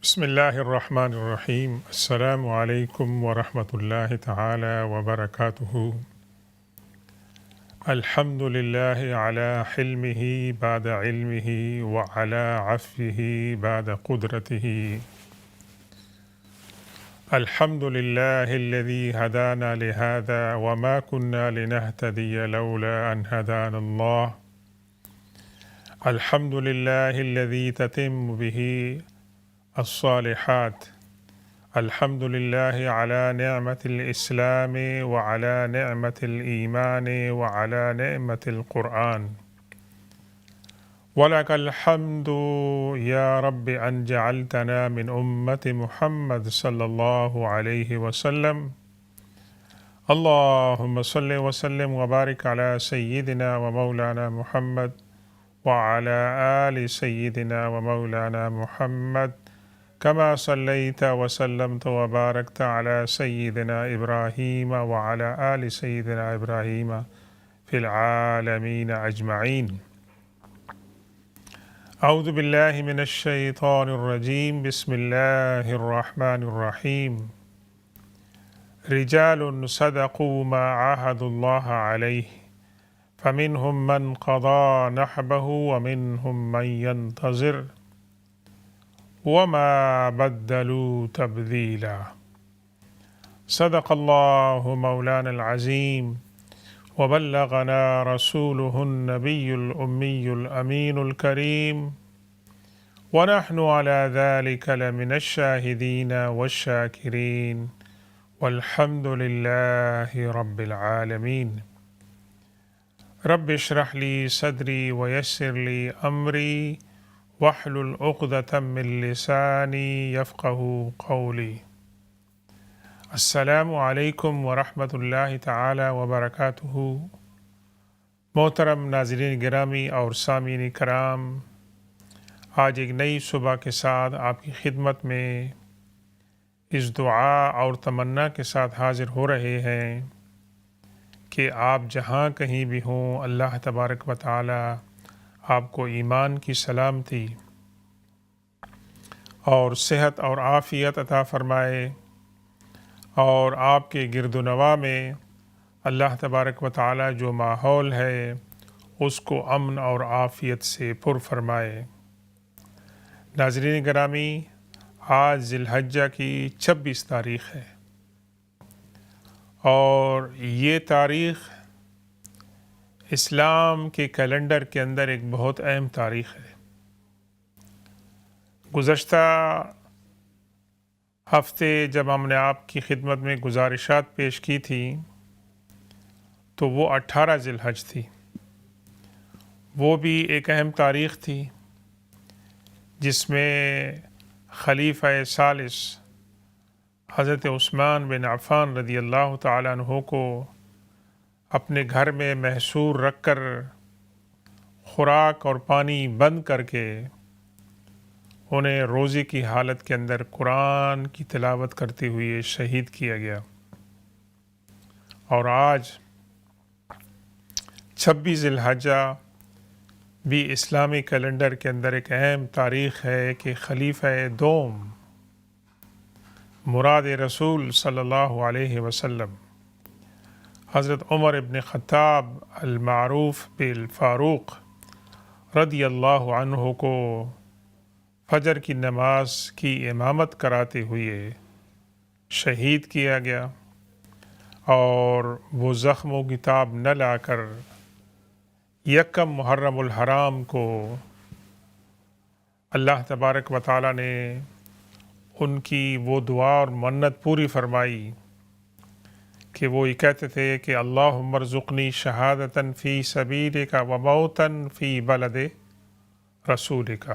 بسم اللہ الرحمن الرحیم۔ السلام علیکم ورحمۃ اللہ تعالی وبرکاتہ۔ الحمد للہ علی حلمہ بعد علمہ وعلی عفوہ بعد قدرتہ۔ الحمد للہ الذی ہدانا لہذا وما كنا لنہتدی لولا ان ہدانا اللہ۔ الحمد للہ الذی تتم بہ الصالحات۔ الحمد للہ علی نعمت الاسلام وعلی نعمت الایمان وعلی نعمت القرآن۔ ولک الحمد یا رب ان جعلتنا من امت محمد صلی اللہ علیہ وسلم۔ اللہم صل وسلم وبارک علی سیدنا و مولانا محمد وعلی آل سیدنا و مولانا محمد كما صليت وسلمت وباركت على سيدنا إبراهيم وعلى آل سيدنا إبراهيم في العالمين أجمعين۔ أعوذ بالله من الشيطان الرجيم، بسم الله الرحمن الرحيم۔ رجال صدقوا ما عاهدوا الله عليه فمنهم من قضى نحبه ومنهم من ينتظر وما بدلوا تبدیلا۔ صدق اللہ مولانا العظیم وبلغنا رسوله النبی الأمی الأمین الکریم ونحن على ذلك لمن الشاہدین والشاکرین والحمد للہ رب العالمین۔ رب اشرح لی صدری ویسر لی امری واحلل عقدۃ من لسانی یفقہوا قولی۔ السلام علیکم ورحمۃ اللہ تعالی وبرکاتہ۔ محترم ناظرین گرامی اور سامعین کرام، آج ایک نئی صبح کے ساتھ آپ کی خدمت میں اس دعا اور تمنا کے ساتھ حاضر ہو رہے ہیں کہ آپ جہاں کہیں بھی ہوں، اللہ تبارک و تعالی آپ کو ایمان کی سلامتی اور صحت اور عافیت عطا فرمائے، اور آپ کے گرد و نواح میں اللہ تبارک و تعالی جو ماحول ہے اس کو امن اور عافیت سے پر فرمائے۔ ناظرین گرامی، آج ذی الحجہ کی 26 تاریخ ہے، اور یہ تاریخ اسلام کے کیلنڈر کے اندر ایک بہت اہم تاریخ ہے۔ گزشتہ ہفتے جب ہم نے آپ کی خدمت میں گزارشات پیش کی تھی تو وہ 18 ذی الحج تھی۔ وہ بھی ایک اہم تاریخ تھی جس میں خلیفہ ثالث حضرت عثمان بن عفان رضی اللہ تعالیٰ عنہ کو اپنے گھر میں محصور رکھ کر خوراک اور پانی بند کر کے انہیں روزے کی حالت کے اندر قرآن کی تلاوت کرتے ہوئے شہید کیا گیا۔ اور آج 26 ذی الحجہ بھی اسلامی کیلنڈر کے اندر ایک اہم تاریخ ہے کہ خلیفہ دوم مراد رسول صلی اللہ علیہ وسلم حضرت عمر ابن خطاب المعروف بالفاروق رضی اللہ عنہ کو فجر کی نماز کی امامت کراتے ہوئے شہید کیا گیا، اور وہ زخم و کتاب نہ لا کر یکم محرم الحرام کو اللہ تبارک و تعالیٰ نے ان کی وہ دعا اور منت پوری فرمائی کہ وہ یہ کہتے تھے کہ اللہم ارزقنی شہادتاً فی سبیلک و موتاً فی بلد رسولک۔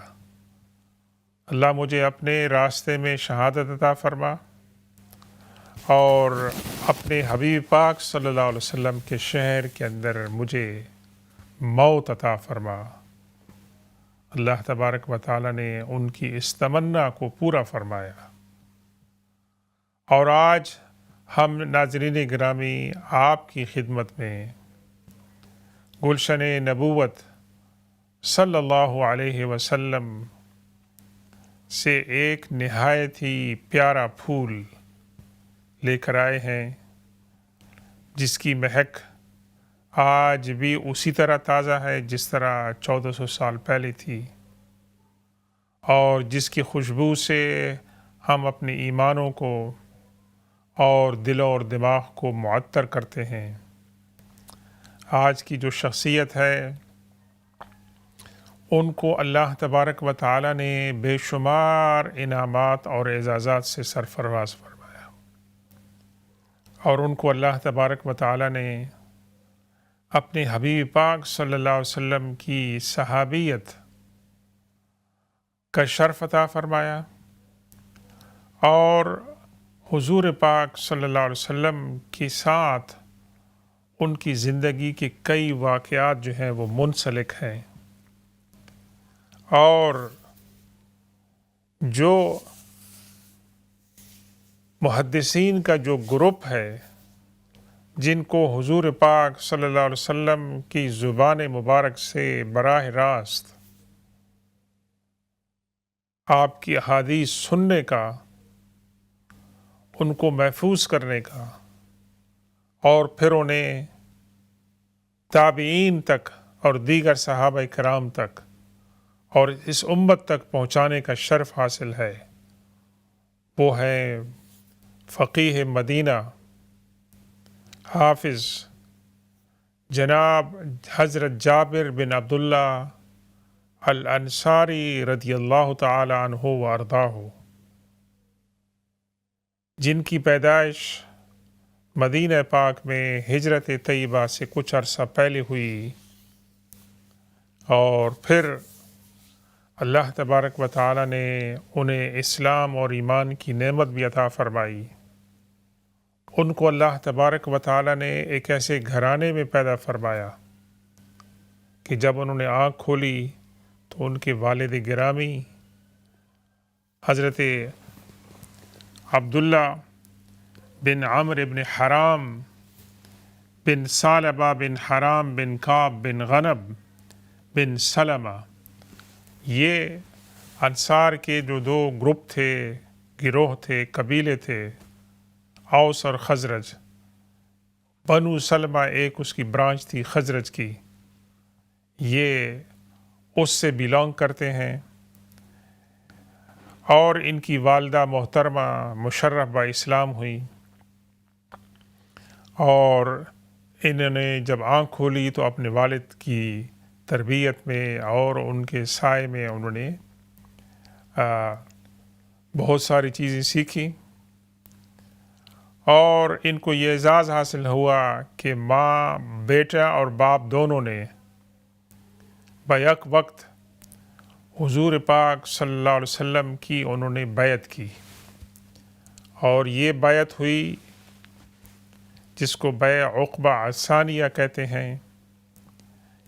اللہ مجھے اپنے راستے میں شہادت عطا فرما، اور اپنے حبیب پاک صلی اللہ علیہ وسلم کے شہر کے اندر مجھے موت عطا فرما۔ اللہ تبارک و تعالیٰ نے ان کی اس تمنا کو پورا فرمایا۔ اور آج ہم ناظرین گرامی آپ کی خدمت میں گلشن نبوت صلی اللہ علیہ وسلم سے ایک نہایت ہی پیارا پھول لے کر آئے ہیں، جس کی مہک آج بھی اسی طرح تازہ ہے جس طرح 1400 سال پہلے تھی، اور جس کی خوشبو سے ہم اپنے ایمانوں کو اور دل اور دماغ کو معطر کرتے ہیں۔ آج کی جو شخصیت ہے ان کو اللہ تبارک و تعالی نے بے شمار انعامات اور اعزازات سے سرفراز فرمایا، اور ان کو اللہ تبارک و تعالی نے اپنے حبیب پاک صلی اللہ علیہ وسلم کی صحابیت کا شرف عطا فرمایا، اور حضور پاک صلی اللہ علیہ وسلم کے ساتھ ان کی زندگی کے کئی واقعات جو ہیں وہ منسلک ہیں، اور جو محدثین کا جو گروپ ہے جن کو حضور پاک صلی اللہ علیہ وسلم کی زبان مبارک سے براہ راست آپ کی احادیث سننے کا، ان کو محفوظ کرنے کا، اور پھر انہیں تابعین تک اور دیگر صحابہ کرام تک اور اس امت تک پہنچانے کا شرف حاصل ہے، وہ ہے فقیہ مدینہ حافظ جناب حضرت جابر بن عبداللہ الانصاری رضی اللہ تعالی عنہ و ارضاہ، جن کی پیدائش مدینہ پاک میں ہجرت طیبہ سے کچھ عرصہ پہلے ہوئی، اور پھر اللہ تبارک و تعالی نے انہیں اسلام اور ایمان کی نعمت بھی عطا فرمائی۔ ان کو اللہ تبارک و تعالی نے ایک ایسے گھرانے میں پیدا فرمایا کہ جب انہوں نے آنکھ کھولی تو ان کے والد گرامی حضرت عبداللہ بن عمرو بن حرام بن ثعلبہ بن حرام بن کعب بن غنم بن سلمہ، یہ انصار کے جو دو گروپ تھے، گروہ تھے، قبیلے تھے، اوس اور خزرج۔ بنو سلمہ ایک اس کی برانچ تھی خزرج کی، یہ اس سے بلانگ کرتے ہیں، اور ان کی والدہ محترمہ مشرف با اسلام ہوئی، اور انہوں نے جب آنکھ کھولی تو اپنے والد کی تربیت میں اور ان کے سائے میں انہوں نے بہت ساری چیزیں سیکھی، اور ان کو یہ اعزاز حاصل ہوا کہ ماں، بیٹا اور باپ دونوں نے بیک وقت حضور پاک صلی اللہ علیہ وسلم کی انہوں نے بیعت کی، اور یہ بیعت ہوئی جس کو بیع عقبہ ثانیہ کہتے ہیں،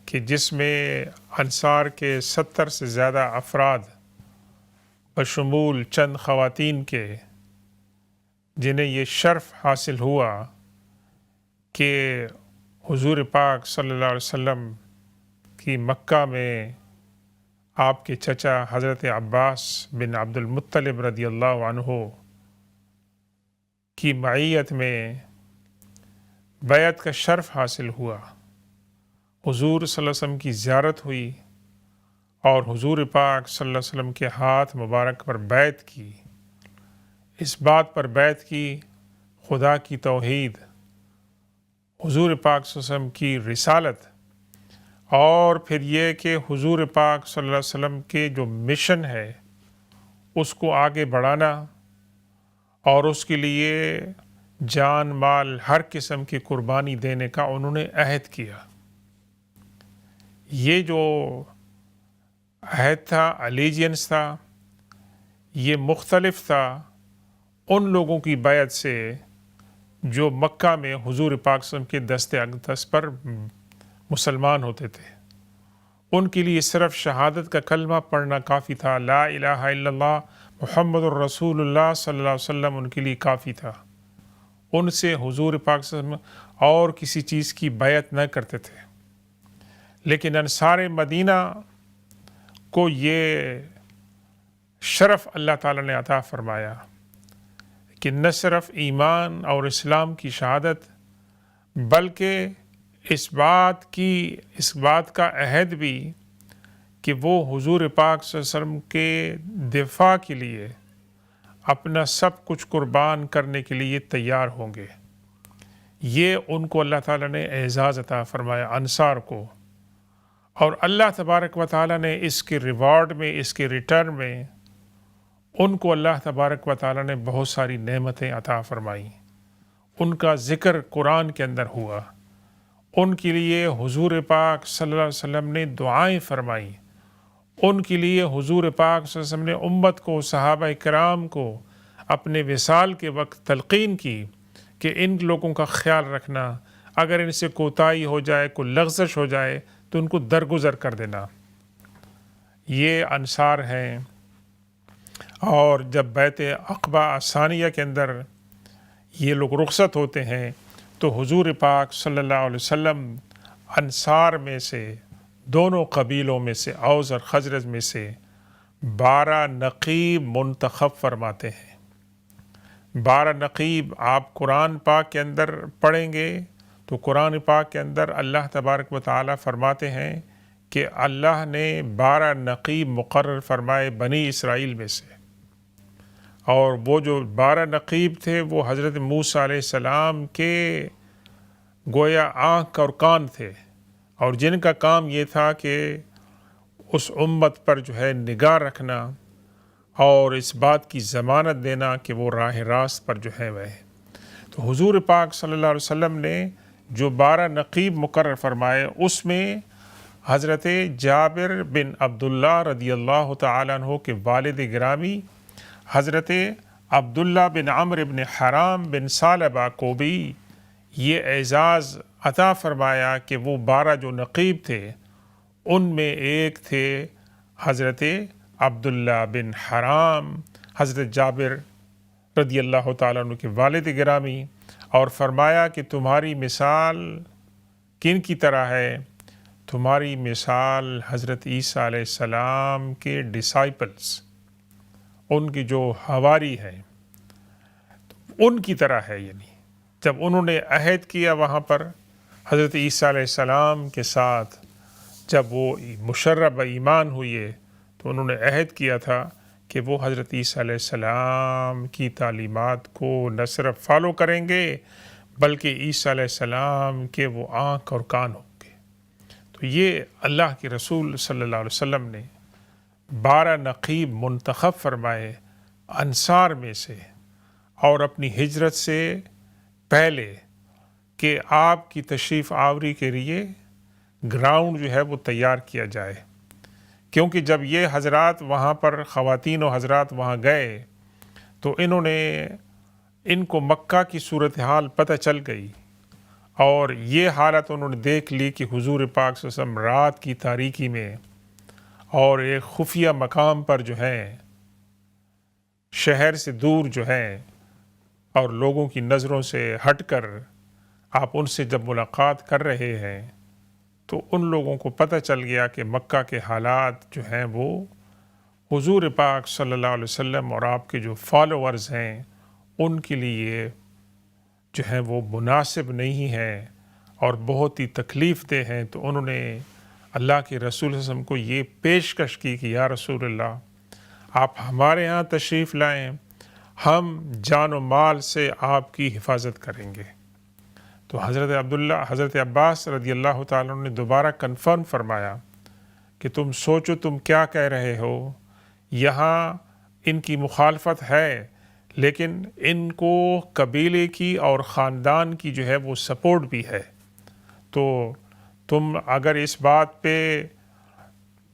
کہ جس میں انصار کے 70 سے زیادہ افراد بشمول چند خواتین کے، جنہیں یہ شرف حاصل ہوا کہ حضور پاک صلی اللہ علیہ وسلم کی مکہ میں آپ کے چچا حضرت عباس بن عبد المطلب رضی اللہ عنہ کی معیت میں بیعت کا شرف حاصل ہوا، حضور صلی اللہ علیہ وسلم کی زیارت ہوئی، اور حضور پاک صلی اللہ علیہ وسلم کے ہاتھ مبارک پر بیعت کی، اس بات پر بیعت کی خدا کی توحید، حضور پاک صلی اللہ علیہ وسلم کی رسالت، اور پھر یہ کہ حضور پاک صلی اللہ علیہ وسلم کے جو مشن ہے اس کو آگے بڑھانا، اور اس کے لیے جان مال ہر قسم کی قربانی دینے کا انہوں نے عہد کیا۔ یہ جو عہد تھا، الیجینس تھا، یہ مختلف تھا ان لوگوں کی بیعت سے جو مکہ میں حضور پاک صلی اللہ علیہ وسلم کے دست اقدس پر مسلمان ہوتے تھے۔ ان کے لیے صرف شہادت کا کلمہ پڑھنا کافی تھا، لا الہ الا اللہ محمد الرسول اللہ صلی اللہ علیہ وسلم ان کے لیے کافی تھا۔ ان سے حضور پاک صلی اللہ علیہ وسلم اور کسی چیز کی بیعت نہ کرتے تھے، لیکن انصار مدینہ کو یہ شرف اللہ تعالیٰ نے عطا فرمایا کہ نہ صرف ایمان اور اسلام کی شہادت بلکہ اس بات کا عہد بھی کہ وہ حضور پاک صلی اللہ علیہ وسلم کے دفاع کے لیے اپنا سب کچھ قربان کرنے کے لیے تیار ہوں گے. یہ ان کو اللہ تعالیٰ نے اعزاز عطا فرمایا انصار کو، اور اللہ تبارک و تعالیٰ نے اس کے ریوارڈ میں، اس کے ریٹرن میں ان کو اللہ تبارک و تعالیٰ نے بہت ساری نعمتیں عطا فرمائیں. ان کا ذکر قرآن کے اندر ہوا، ان کے لیے حضور پاک صلی اللہ علیہ وسلم نے دعائیں فرمائیں، ان کے لیے حضور پاک صلی اللہ علیہ وسلم نے امت کو، صحابہ کرام کو اپنے وصال کے وقت تلقین کی کہ ان لوگوں کا خیال رکھنا، اگر ان سے کوتاہی ہو جائے، کوئی لغزش ہو جائے تو ان کو درگزر کر دینا. یہ انصار ہیں. اور جب بیعت عقبہ ثانیہ کے اندر یہ لوگ رخصت ہوتے ہیں تو حضور پاک صلی اللہ علیہ وسلم انصار میں سے، دونوں قبیلوں میں سے، اوس اور خزرج میں سے 12 نقیب منتخب فرماتے ہیں. 12 نقیب آپ قرآن پاک کے اندر پڑھیں گے تو قرآن پاک کے اندر اللہ تبارک و تعالیٰ فرماتے ہیں کہ اللہ نے 12 نقیب مقرر فرمائے بنی اسرائیل میں سے، اور وہ جو 12 نقیب تھے وہ حضرت موسیٰ علیہ السلام کے گویا آنکھ اور کان تھے، اور جن کا کام یہ تھا کہ اس امت پر جو ہے نگاہ رکھنا اور اس بات کی ضمانت دینا کہ وہ راہ راست پر جو ہے وہ. تو حضور پاک صلی اللہ علیہ وسلم نے جو 12 نقیب مقرر فرمائے اس میں حضرت جابر بن عبداللہ رضی اللہ تعالیٰ عنہ کے والد گرامی حضرت عبداللہ بن عمرو بن حرام بن ثعلبہ کو بھی یہ اعزاز عطا فرمایا کہ وہ 12 جو نقیب تھے ان میں ایک تھے حضرت عبداللہ بن حرام، حضرت جابر رضی اللہ تعالیٰ عنہ کے والد گرامی، اور فرمایا کہ تمہاری مثال کن کی طرح ہے؟ تمہاری مثال حضرت عیسیٰ علیہ السلام کے ڈسائپلز، ان کی جو حواری ہیں ان کی طرح ہے. یعنی جب انہوں نے عہد کیا وہاں پر حضرت عیسیٰ علیہ السلام کے ساتھ، جب وہ مشرب ایمان ہوئے تو انہوں نے عہد کیا تھا کہ وہ حضرت عیسیٰ علیہ السلام کی تعلیمات کو نہ صرف فالو کریں گے بلکہ عیسیٰ علیہ السلام کے وہ آنکھ اور کان ہوں گے. تو یہ اللہ کے رسول صلی اللہ علیہ وسلم نے 12 نقیب منتخب فرمائے انصار میں سے، اور اپنی ہجرت سے پہلے کہ آپ کی تشریف آوری کے لیے گراؤنڈ جو ہے وہ تیار کیا جائے. کیونکہ جب یہ حضرات وہاں پر، خواتین و حضرات وہاں گئے تو ان کو مکہ کی صورتحال پتہ چل گئی، اور یہ حالت انہوں نے دیکھ لی کہ حضور پاک صلی اللہ علیہ وسلم رات کی تاریکی میں اور ایک خفیہ مقام پر جو ہے، شہر سے دور جو ہے اور لوگوں کی نظروں سے ہٹ کر آپ ان سے جب ملاقات کر رہے ہیں تو ان لوگوں کو پتہ چل گیا کہ مکہ کے حالات جو ہیں وہ حضور پاک صلی اللہ علیہ وسلم اور آپ کے جو فالوورز ہیں ان کے لیے جو ہے وہ مناسب نہیں ہیں اور بہت ہی تکلیف دہ ہیں. تو انہوں نے اللہ کے رسول صلی اللہ علیہ وسلم کو یہ پیشکش کی کہ یا رسول اللہ، آپ ہمارے ہاں تشریف لائیں، ہم جان و مال سے آپ کی حفاظت کریں گے. تو حضرت عباس رضی اللہ تعالیٰ نے دوبارہ کنفرم فرمایا کہ تم سوچو تم کیا کہہ رہے ہو، یہاں ان کی مخالفت ہے لیکن ان کو قبیلے کی اور خاندان کی جو ہے وہ سپورٹ بھی ہے. تو تم اگر اس بات پہ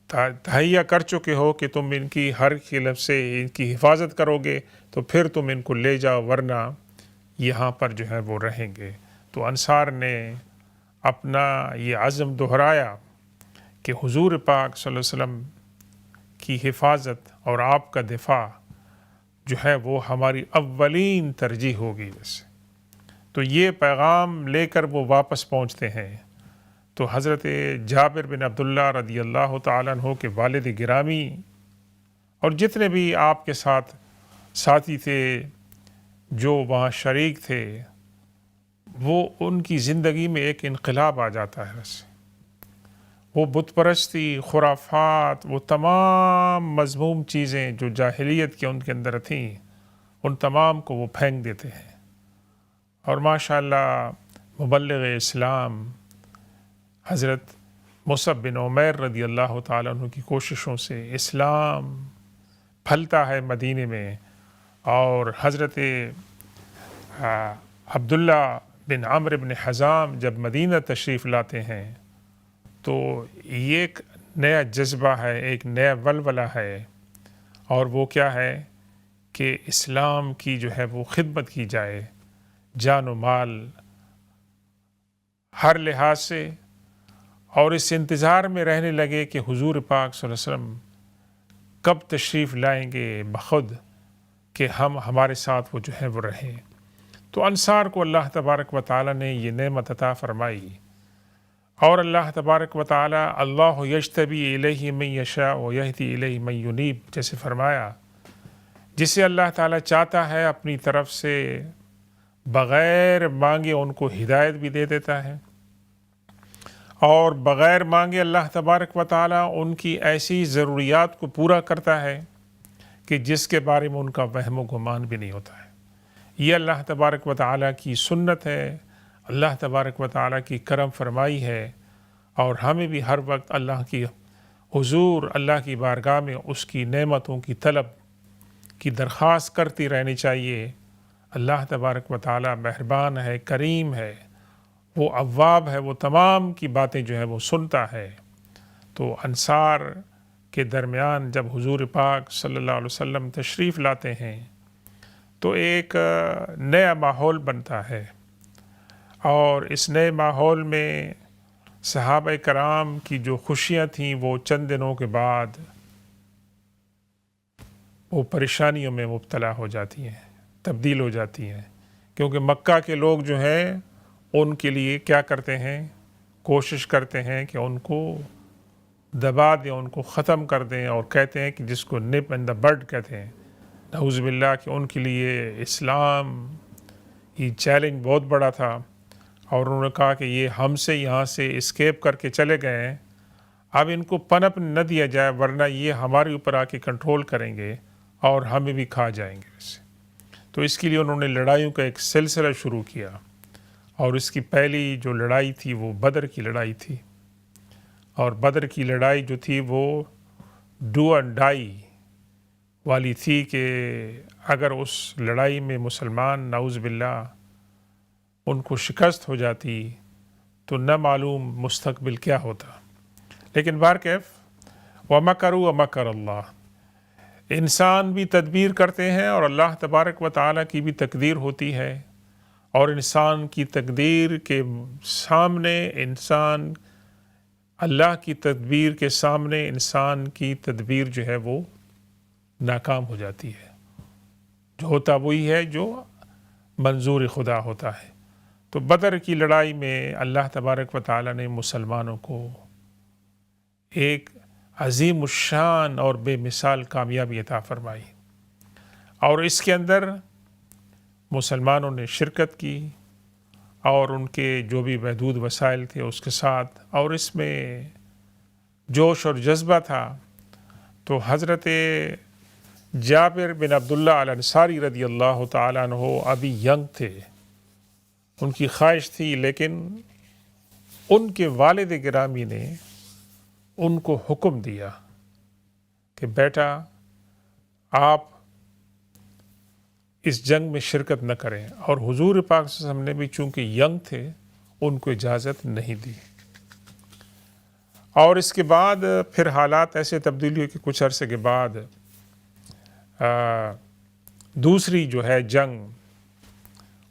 تہیہ کر چکے ہو کہ تم ان کی ہر خلاف سے ان کی حفاظت کرو گے تو پھر تم ان کو لے جاؤ، ورنہ یہاں پر جو ہے وہ رہیں گے. تو انصار نے اپنا یہ عزم دہرایا کہ حضور پاک صلی اللہ علیہ وسلم کی حفاظت اور آپ کا دفاع جو ہے وہ ہماری اولین ترجیح ہوگی. ویسے تو یہ پیغام لے کر وہ واپس پہنچتے ہیں. تو حضرت جابر بن عبداللہ رضی اللہ تعالیٰ عنہ کے والد گرامی اور جتنے بھی آپ کے ساتھ ساتھی تھے جو وہاں شریک تھے، وہ ان کی زندگی میں ایک انقلاب آ جاتا ہے۔ بس وہ بت پرستی، خرافات، وہ تمام مذموم چیزیں جو جاہلیت کے ان کے اندر تھیں، ان تمام کو وہ پھینک دیتے ہیں۔ اور ماشاءاللہ مبلغ اسلام حضرت مصعب بن عمیر رضی اللہ تعالیٰ عنہ کی کوششوں سے اسلام پھلتا ہے مدینے میں، اور حضرت عبداللہ بن عمرو بن حزام جب مدینہ تشریف لاتے ہیں تو یہ ایک نیا جذبہ ہے، ایک نیا ولولہ ہے، اور وہ کیا ہے کہ اسلام کی جو ہے وہ خدمت کی جائے جان و مال ہر لحاظ سے، اور اس انتظار میں رہنے لگے کہ حضور پاک صلی اللہ علیہ وسلم کب تشریف لائیں گے بخود کہ ہمارے ساتھ وہ جو ہے وہ رہیں۔ تو انصار کو اللہ تبارک و تعالیٰ نے یہ نعمت عطا فرمائی، اور اللہ تبارک و تعالیٰ اللہ یجتبی الیہ من یشاء و یہدی الیہ من ینیب جیسے فرمایا، جسے اللہ تعالیٰ چاہتا ہے اپنی طرف سے بغیر مانگے ان کو ہدایت بھی دے دیتا ہے، اور بغیر مانگے اللہ تبارک و تعالیٰ ان کی ایسی ضروریات کو پورا کرتا ہے کہ جس کے بارے میں ان کا وہم و گمان بھی نہیں ہوتا ہے۔ یہ اللہ تبارک و تعالیٰ کی سنت ہے، اللہ تبارک و تعالیٰ کی کرم فرمائی ہے، اور ہمیں بھی ہر وقت اللہ کی حضور، اللہ کی بارگاہ میں اس کی نعمتوں کی طلب کی درخواست کرتی رہنی چاہیے۔ اللہ تبارک و تعالیٰ مہربان ہے، کریم ہے، وہ اواب ہے، وہ تمام کی باتیں جو ہے وہ سنتا ہے۔ تو انصار کے درمیان جب حضور پاک صلی اللہ علیہ وسلم تشریف لاتے ہیں تو ایک نیا ماحول بنتا ہے، اور اس نئے ماحول میں صحابہ کرام کی جو خوشیاں تھیں وہ چند دنوں کے بعد وہ پریشانیوں میں مبتلا ہو جاتی ہیں، تبدیل ہو جاتی ہیں، کیونکہ مکہ کے لوگ جو ہیں ان کے لیے کیا کرتے ہیں، کوشش کرتے ہیں کہ ان کو دبا دیں، ان کو ختم کر دیں، اور کہتے ہیں کہ جس کو نپ اینڈ دا برڈ کہتے ہیں، نعوذ باللہ، کہ ان کے لیے اسلام یہ چیلنج بہت بڑا تھا، اور انہوں نے کہا کہ یہ ہم سے یہاں سے اسکیپ کر کے چلے گئے ہیں، اب ان کو پنپ نہ دیا جائے ورنہ یہ ہمارے اوپر آ کے کنٹرول کریں گے اور ہمیں بھی کھا جائیں گے اسے۔ تو اس کے لیے انہوں نے لڑائیوں کا ایک سلسلہ شروع کیا، اور اس کی پہلی جو لڑائی تھی وہ بدر کی لڑائی تھی، اور بدر کی لڑائی جو تھی وہ ڈو اینڈ ڈائی والی تھی کہ اگر اس لڑائی میں مسلمان نعوذ باللہ ان کو شکست ہو جاتی تو نہ معلوم مستقبل کیا ہوتا۔ لیکن بہرکیف وَمَكَرُوا وَمَكَرَ اللَّهُ، انسان بھی تدبیر کرتے ہیں اور اللہ تبارک و تعالیٰ کی بھی تقدیر ہوتی ہے، اور انسان کی تقدیر کے سامنے انسان، اللہ کی تدبیر کے سامنے انسان کی تدبیر جو ہے وہ ناکام ہو جاتی ہے۔ جو ہوتا وہی ہے جو منظور خدا ہوتا ہے۔ تو بدر کی لڑائی میں اللہ تبارک و تعالیٰ نے مسلمانوں کو ایک عظیم الشان اور بے مثال کامیابی عطا فرمائی، اور اس کے اندر مسلمانوں نے شرکت کی، اور ان کے جو بھی محدود وسائل تھے اس کے ساتھ، اور اس میں جوش اور جذبہ تھا۔ تو حضرت جابر بن عبداللہ الانصاری رضی اللہ تعالیٰ عنہ ابھی ینگ تھے، ان کی خواہش تھی، لیکن ان کے والد گرامی نے ان کو حکم دیا کہ بیٹا آپ اس جنگ میں شرکت نہ کریں، اور حضور پاک صلی اللہ علیہ وسلم نے بھی چونکہ ینگ تھے ان کو اجازت نہیں دی۔ اور اس کے بعد پھر حالات ایسے تبدیل ہوئے کہ کچھ عرصے کے بعد دوسری جو ہے جنگ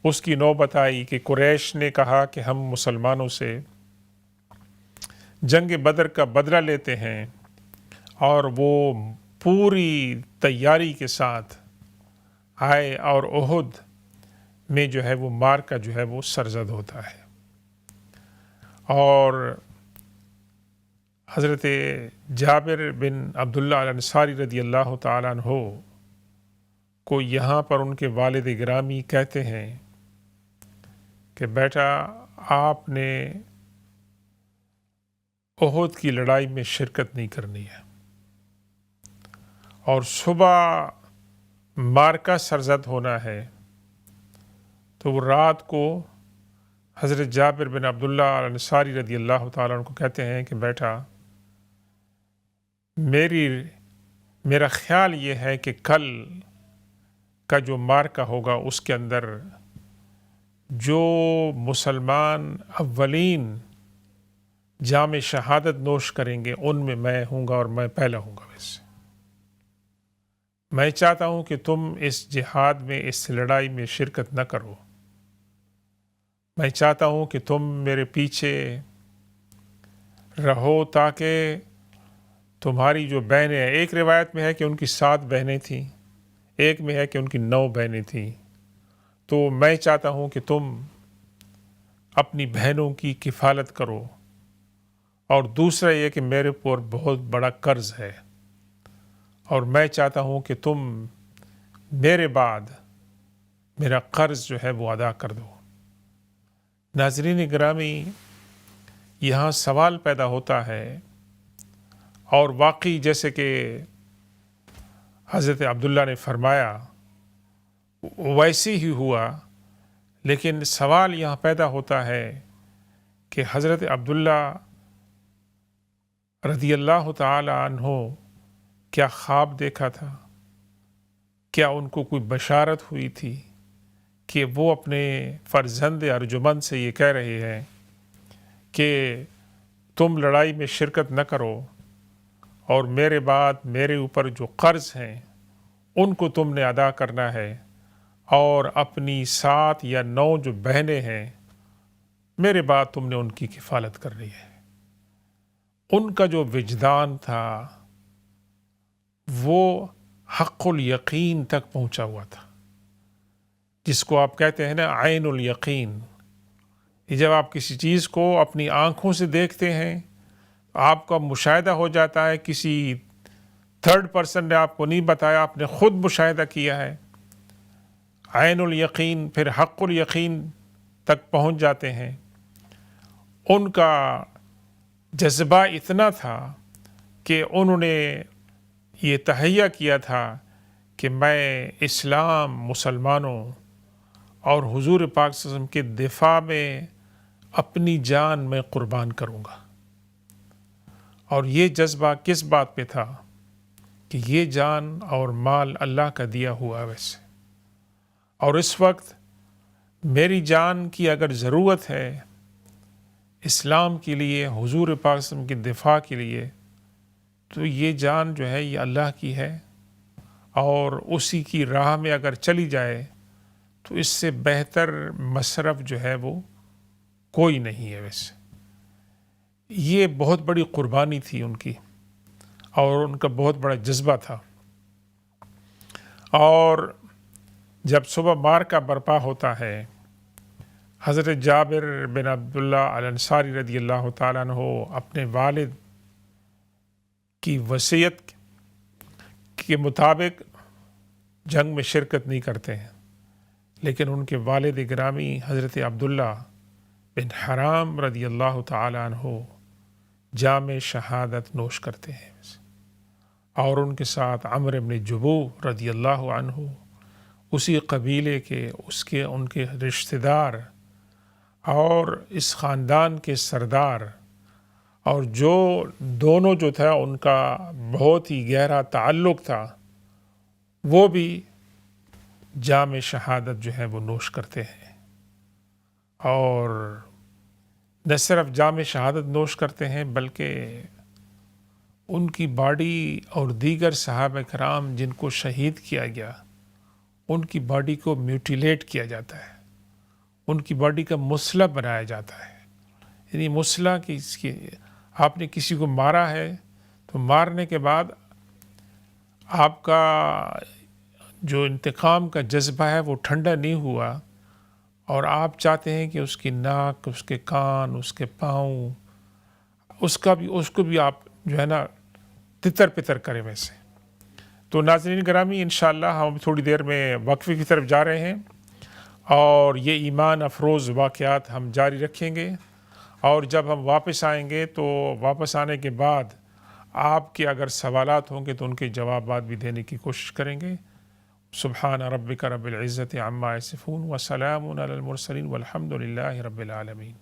اس کی نوبت آئی کہ قریش نے کہا کہ ہم مسلمانوں سے جنگ بدر کا بدلہ لیتے ہیں، اور وہ پوری تیاری کے ساتھ آئے، اور احد میں جو ہے وہ مارکا جو ہے وہ سرزد ہوتا ہے، اور حضرت جابر بن عبداللہ الانصاری رضی اللہ تعالیٰ عنہ کو یہاں پر ان کے والد گرامی کہتے ہیں کہ بیٹا آپ نے احد کی لڑائی میں شرکت نہیں کرنی ہے، اور صبح مارکا سرزد ہونا ہے، تو وہ رات کو حضرت جابر بن عبداللہ الانصاری رضی اللہ تعالیٰ عنہ کو کہتے ہیں کہ بیٹا میرا خیال یہ ہے کہ کل کا جو مارکا ہوگا اس کے اندر جو مسلمان اولین جام شہادت نوش کریں گے ان میں ہوں گا، اور میں پہلا ہوں گا۔ ویسے میں چاہتا ہوں کہ تم اس جہاد میں، اس لڑائی میں شرکت نہ کرو، میں چاہتا ہوں کہ تم میرے پیچھے رہو تاکہ تمہاری جو بہنیں ہیں، ایک روایت میں ہے کہ ان کی 7 بہنیں تھیں، ایک میں ہے کہ ان کی 9 بہنیں تھیں، تو میں چاہتا ہوں کہ تم اپنی بہنوں کی کفالت کرو، اور دوسرا یہ کہ میرے اوپر بہت بڑا قرض ہے، اور میں چاہتا ہوں کہ تم میرے بعد میرا قرض جو ہے وہ ادا کر دو۔ ناظرین گرامی، یہاں سوال پیدا ہوتا ہے، اور واقعی جیسے کہ حضرت عبداللہ نے فرمایا ویسے ہی ہوا، لیکن سوال یہاں پیدا ہوتا ہے کہ حضرت عبداللہ رضی اللہ تعالی عنہ کیا خواب دیکھا تھا؟ کیا ان کو کوئی بشارت ہوئی تھی کہ وہ اپنے فرزند ارجمند سے یہ کہہ رہے ہیں کہ تم لڑائی میں شرکت نہ کرو، اور میرے بعد میرے اوپر جو قرض ہیں ان کو تم نے ادا کرنا ہے، اور اپنی 7 یا 9 جو بہنیں ہیں میرے بعد تم نے ان کی کفالت کرنی ہے۔ ان کا جو وجدان تھا وہ حق الیقین تک پہنچا ہوا تھا، جس کو آپ کہتے ہیں نا عین الیقین۔ جب آپ کسی چیز کو اپنی آنکھوں سے دیکھتے ہیں، آپ کا مشاہدہ ہو جاتا ہے، کسی تھرڈ پرسن نے آپ کو نہیں بتایا، آپ نے خود مشاہدہ کیا ہے، عین الیقین، پھر حق الیقین تک پہنچ جاتے ہیں۔ ان کا جذبہ اتنا تھا کہ انہوں نے یہ تہیہ کیا تھا کہ میں اسلام، مسلمانوں اور حضور پاک صلی اللہ علیہ وسلم کے دفاع میں اپنی جان میں قربان کروں گا۔ اور یہ جذبہ کس بات پہ تھا کہ یہ جان اور مال اللہ کا دیا ہوا ویسے، اور اس وقت میری جان کی اگر ضرورت ہے اسلام کے لیے، حضور پاک صلی اللہ علیہ وسلم کی دفاع کے لیے، تو یہ جان جو ہے یہ اللہ کی ہے، اور اسی کی راہ میں اگر چلی جائے تو اس سے بہتر مصرف جو ہے وہ کوئی نہیں ہے۔ ویسے یہ بہت بڑی قربانی تھی ان کی، اور ان کا بہت بڑا جذبہ تھا۔ اور جب صبح مارکا برپا ہوتا ہے، حضرت جابر بن عبداللہ الانصاری رضی اللہ تعالیٰ عنہ اپنے والد کی وصیت کے مطابق جنگ میں شرکت نہیں کرتے ہیں، لیکن ان کے والد گرامی حضرت عبداللہ بن حرام رضی اللہ تعالیٰ عنہ جام شہادت نوش کرتے ہیں، اور ان کے ساتھ عمرو بن جبوہ رضی اللہ عنہ، اسی قبیلے کے ان کے رشتہ دار اور اس خاندان کے سردار، اور جو دونوں جو تھا ان کا بہت ہی گہرا تعلق تھا، وہ بھی جام شہادت جو ہے وہ نوش کرتے ہیں۔ اور نہ صرف جام شہادت نوش کرتے ہیں بلکہ ان کی باڈی اور دیگر صحابہ کرام جن کو شہید کیا گیا، ان کی باڈی کو میوٹیلیٹ کیا جاتا ہے، ان کی باڈی کا مسلح بنایا جاتا ہے۔ یعنی مسلح کی آپ نے کسی کو مارا ہے تو مارنے کے بعد آپ کا جو انتقام کا جذبہ ہے وہ ٹھنڈا نہیں ہوا، اور آپ چاہتے ہیں کہ اس کی ناک، اس کے کان، اس کے پاؤں، اس کو بھی آپ جو ہے نا تتر پتر کریں ویسے. تو ناظرین گرامی انشاءاللہ ہم تھوڑی دیر میں وقفے کی طرف جا رہے ہیں اور یہ ایمان افروز واقعات ہم جاری رکھیں گے، اور جب ہم واپس آئیں گے تو واپس آنے کے بعد آپ کے اگر سوالات ہوں گے تو ان کے جوابات بھی دینے کی کوشش کریں گے. سبحان ربک رب العزت عما یصفون وسلام علی المرسلین والحمد للہ رب العالمین.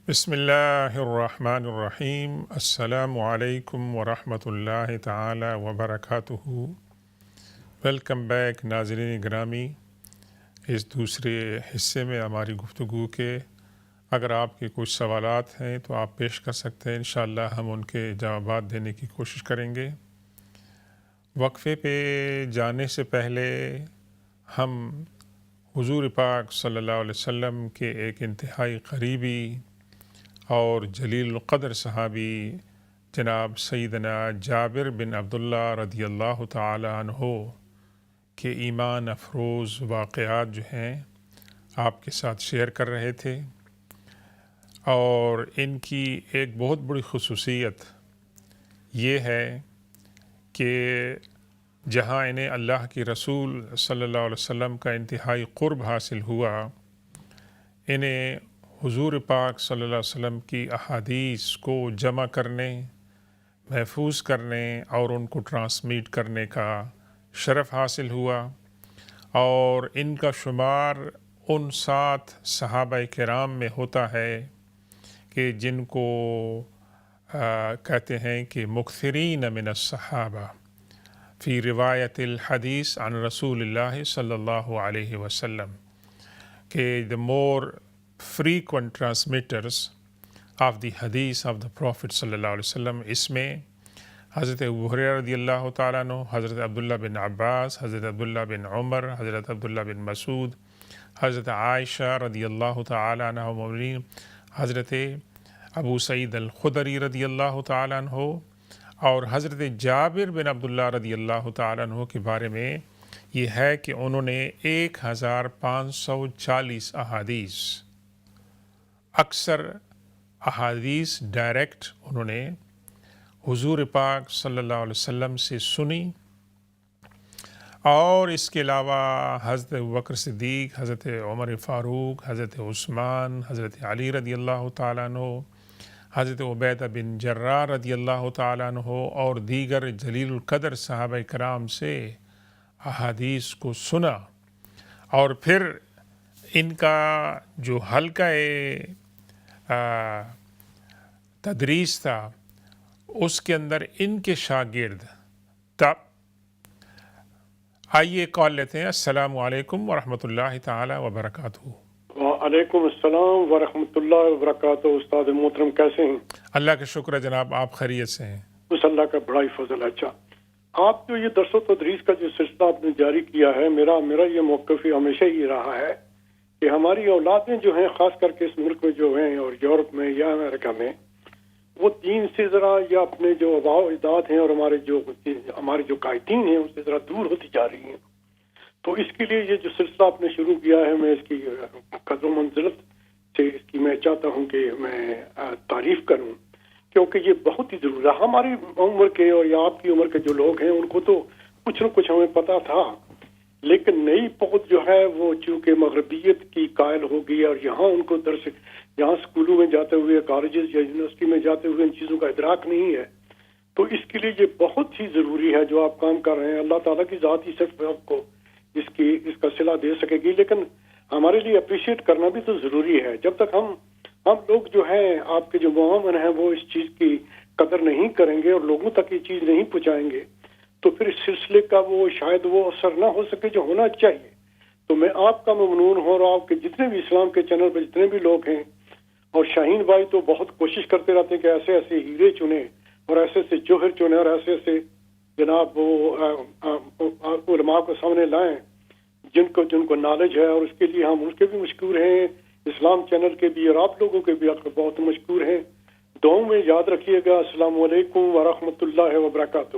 بسم اللہ الرحمن الرحیم. السلام علیکم ورحمۃ اللہ تعالی وبرکاتہ. ویلکم بیک ناظرین گرامی. اس دوسرے حصے میں ہماری گفتگو کے اگر آپ کے کچھ سوالات ہیں تو آپ پیش کر سکتے ہیں، انشاءاللہ ہم ان کے جوابات دینے کی کوشش کریں گے. وقفے پہ جانے سے پہلے ہم حضور پاک صلی اللہ علیہ وسلم کے ایک انتہائی قریبی اور جلیل القدر صحابی جناب سیدنا جابر بن عبداللہ رضی اللہ تعالی عنہ کے ایمان افروز واقعات جو ہیں آپ کے ساتھ شیئر کر رہے تھے. اور ان کی ایک بہت بڑی خصوصیت یہ ہے کہ جہاں انہیں اللہ کی رسول صلی اللہ علیہ وسلم کا انتہائی قرب حاصل ہوا، انہیں حضور پاک صلی اللہ علیہ وسلم کی احادیث کو جمع کرنے، محفوظ کرنے اور ان کو ٹرانسمیٹ کرنے کا شرف حاصل ہوا. اور ان کا شمار ان 7 صحابہ کرام میں ہوتا ہے کہ جن کو کہتے ہیں کہ مکثرین من الصحابہ فی روایت الحدیث عن رسول اللہ صلی اللہ علیہ وسلم، کہ the more frequent transmitters of the hadith of the Prophet صلی اللہ علیہ وسلم. اس میں حضرت ابو ہریرہ رضی اللہ تعالیٰ عنہ، حضرت عبداللہ بن عباس، حضرت عبداللہ بن عمر، حضرت عبداللہ بن مسعود، حضرت عائشہ رضی اللہ تعالیٰ عنہ مومنین، حضرت ابو سعید الخدری رضی اللہ تعالیٰ عنہ، اور حضرت جابر بن عبداللہ رضی اللہ تعالیٰ عنہ کے بارے میں یہ ہے کہ انہوں نے 1540 احادیث، اکثر احادیث ڈائریکٹ انہوں نے حضور پاک صلی اللہ علیہ وسلم سے سنی. اور اس کے علاوہ حضرت ابوبکر صدیق، حضرت عمر فاروق، حضرت عثمان، حضرت علی رضی اللہ تعالیٰ عنہ، حضرت عبیدہ بن جراح رضی اللہ تعالیٰ عنہ اور دیگر جلیل القدر صحابہ کرام سے احادیث کو سنا. اور پھر ان کا جو حلقہ تدریس تھا اس کے اندر ان کے شاگرد تب. آئیے کال لیتے ہیں. السلام علیکم ورحمۃ اللہ تعالی وبرکاتہ. وعلیکم السلام ورحمۃ اللہ وبرکاتہ. استاد محترم کیسے ہیں؟ اللہ کا شکر ہے جناب، آپ خیریت سے ہیں؟ اس اللہ کا بڑا ہی فضل ہے. اچھا، آپ جو یہ درس و تدریس کا جو سلسلہ آپ نے جاری کیا ہے، میرا یہ موقف ہمیشہ ہی رہا ہے کہ ہماری اولادیں جو ہیں، خاص کر کے اس ملک میں جو ہیں اور یورپ میں یا امریکہ میں، وہ دین سے ذرا یا اپنے جو آباء و اجداد ہیں اور ہمارے جو قائدین ہیں ان سے ذرا دور ہوتی جا رہی ہیں. تو اس کے لیے یہ جو سلسلہ آپ نے شروع کیا ہے، میں اس کی قدر و منزلت سے اس کی میں چاہتا ہوں کہ میں تعریف کروں، کیونکہ یہ بہت ہی ضروری ہے. ہماری عمر کے اور یا آپ کی عمر کے جو لوگ ہیں ان کو تو کچھ نہ کچھ ہمیں پتہ تھا، لیکن نئی پوت جو ہے وہ چونکہ مغربیت کی قائل ہو گئی اور یہاں ان کو یہاں اسکولوں میں جاتے ہوئے، کالجز یا یونیورسٹی میں جاتے ہوئے ان چیزوں کا ادراک نہیں ہے. تو اس کے لیے یہ بہت ہی ضروری ہے جو آپ کام کر رہے ہیں. اللہ تعالیٰ کی ذات ہی صرف آپ کو اس کا صلہ دے سکے گی، لیکن ہمارے لیے اپریشیٹ کرنا بھی تو ضروری ہے. جب تک ہم لوگ جو ہیں، آپ کے جو معاون ہیں، وہ اس چیز کی قدر نہیں کریں گے اور لوگوں تک یہ چیز نہیں پہنچائیں گے تو پھر اس سلسلے کا شاید وہ اثر نہ ہو سکے جو ہونا چاہیے. تو میں آپ کا ممنون ہوں، اور آپ کے جتنے بھی اسلام کے چینل پہ جتنے بھی لوگ ہیں، اور شاہین بھائی تو بہت کوشش کرتے رہتے ہیں کہ ایسے ایسے ہیرے چنے اور ایسے ایسے جوہر چنے اور ایسے ایسے جناب وہ علماء کو سامنے لائیں جن کو نالج ہے، اور اس کے لیے ہم ان کے بھی مشکور ہیں، اسلام چینل کے بھی اور آپ لوگوں کے بھی بہت مشکور ہیں. دعاؤں میں یاد رکھیے گا. السلام علیکم ورحمۃ اللہ وبرکاتہ.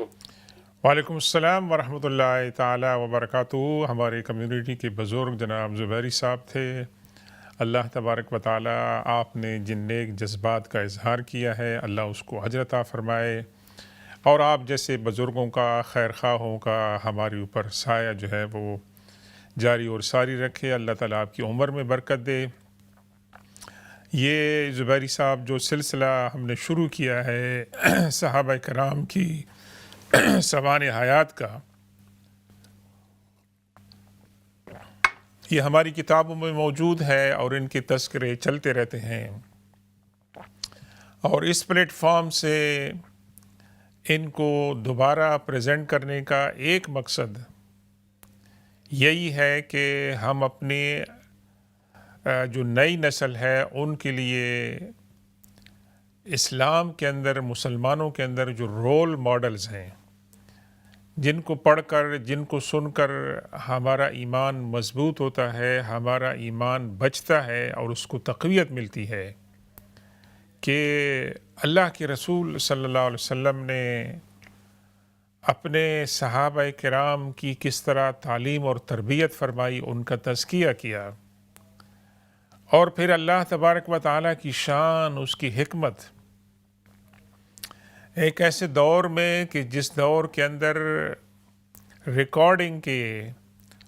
وعلیکم السلام ورحمۃ اللہ تعالی وبرکاتہ. ہماری کمیونٹی کے بزرگ جناب زبیری صاحب تھے. اللہ تبارک و تعالی آپ نے جن نیک جذبات کا اظہار کیا ہے اللہ اس کو اجر عطا فرمائے، اور آپ جیسے بزرگوں کا، خیر خواہوں کا ہمارے اوپر سایہ جو ہے وہ جاری اور ساری رکھے. اللہ تعالیٰ آپ کی عمر میں برکت دے. یہ زبیری صاحب جو سلسلہ ہم نے شروع کیا ہے صحابہ کرام کی سوانح حیات کا، یہ ہماری کتابوں میں موجود ہے اور ان کے تذکرے چلتے رہتے ہیں، اور اس پلیٹ فارم سے ان کو دوبارہ پریزنٹ کرنے کا ایک مقصد یہی ہے کہ ہم اپنی جو نئی نسل ہے ان کے لیے اسلام کے اندر، مسلمانوں کے اندر جو رول ماڈلز ہیں، جن کو پڑھ کر، جن کو سن کر ہمارا ایمان مضبوط ہوتا ہے، ہمارا ایمان بچتا ہے اور اس کو تقویت ملتی ہے کہ اللہ کے رسول صلی اللہ علیہ وسلم نے اپنے صحابہ کرام کی کس طرح تعلیم اور تربیت فرمائی، ان کا تزکیہ کیا، اور پھر اللہ تبارک و تعالیٰ کی شان، اس کی حکمت، ایک ایسے دور میں کہ جس دور کے اندر ریکارڈنگ کے